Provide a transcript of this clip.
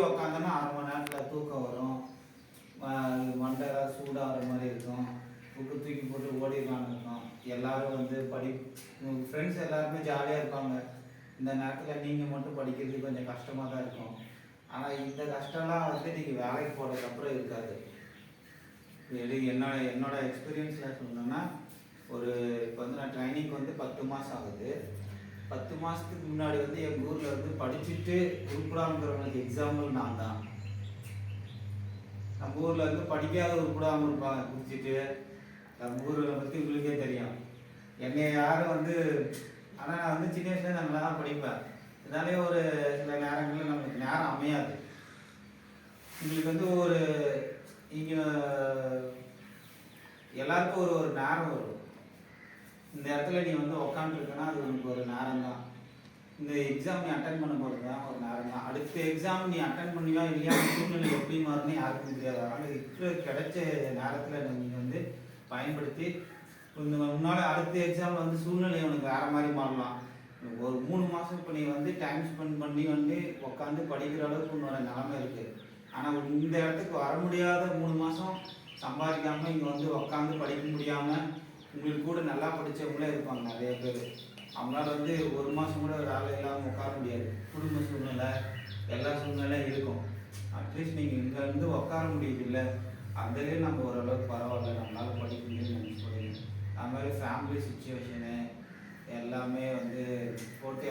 உக்காந்தோன்னா 1/2 மணி நேரத்தில் தூக்கம் வரும். மண்டைலாம் சூடாகிற மாதிரி இருக்கும். புக்கு தூக்கி போட்டு ஓடிடலான்னு இருக்கும். எல்லோரும் வந்து உங்கள் ஃப்ரெண்ட்ஸ் எல்லாருமே ஜாலியாக இருப்பாங்க. இந்த நேரத்தில் நீங்கள் மட்டும் படிக்கிறது கொஞ்சம் கஷ்டமாக தான் இருக்கும். ஆனால் இந்த கஷ்டம்லாம் வந்து நீங்கள் வேலைக்கு போனதுக்கப்புறம் இருக்காது. என்னோட எக்ஸ்பீரியன்ஸில் சொல்லணுன்னா, இப்போ வந்து நான் ட்ரைனிங்க்கு வந்து 10 மாதம் ஆகுது. 10 மாதத்துக்கு முன்னாடி வந்து எங்கள் ஊரில் வந்து படிச்சுட்டு உருப்படாமக்கிறவங்களுக்கு எக்ஸாம்பிள் நான் தான். நம்ம ஊரில் வந்து படிக்காத உருப்படாமல் இருப்பாங்க குடிச்சிட்டு. நம்ம ஊரில் பற்றி உங்களுக்கே தெரியும். என்னை யாரும் வந்து ஆனால் நான் வந்து சின்ன வயசுல நல்லா தான் படிப்பேன். இதனாலே ஒரு சில நேரங்களில் நமக்கு நேரம் அமையாது. உங்களுக்கு வந்து இங்கே எல்லாருக்கும் ஒரு நேரம் வரும். இந்த இடத்துல நீ வந்து உக்காந்துருக்கனா அது உனக்கு ஒரு நேரம் தான். இந்த எக்ஸாம் நீ அட்டன் பண்ண போகிறது தான் ஒரு நேரம் தான். அடுத்த எக்ஸாம் நீ அட்டன் பண்ணியா இல்லையா, சூழ்நிலை எப்படி மாறுன்னு யாருக்கும் தெரியாது. அதனால் கிடைச்ச நேரத்தில் நீங்கள் வந்து பயன்படுத்தி முன்னால் அடுத்த எக்ஸாமில் வந்து சூழ்நிலை உனக்கு வேறு மாதிரி மாறலாம். ஒரு 3 மாதம் இப்போ நீ வந்து டைம் ஸ்பெண்ட் பண்ணி வந்து உட்காந்து படிக்கிற அளவுக்கு உன்னோட நிலைமை இருக்குது. ஆனால் இந்த இடத்துக்கு வர முடியாத 3 மாதம் சம்பாதிக்காமல் இங்கே வந்து உட்காந்து படிக்க முடியாமல் உங்களுக்கு கூட நல்லா படித்தவங்களே இருப்பாங்க நிறைய பேர். அவங்களால வந்து 1 மாதம் கூட வேலை இல்லாமல் உட்கார முடியாது. குடும்ப சூழ்நிலை எல்லா சூழ்நிலையும் இருக்கும். அட்லீஸ்ட் நீங்கள் இங்கே வந்து உட்கார முடியுது இல்லை, அதுலேயே நம்ம ஓரளவுக்கு பரவாயில்ல, நம்மளால் படிக்க முடியும்னு நினச்சி படிக்கணும். அது மாதிரி ஃபேமிலி சுச்சுவேஷனு எல்லாமே வந்து போட்டு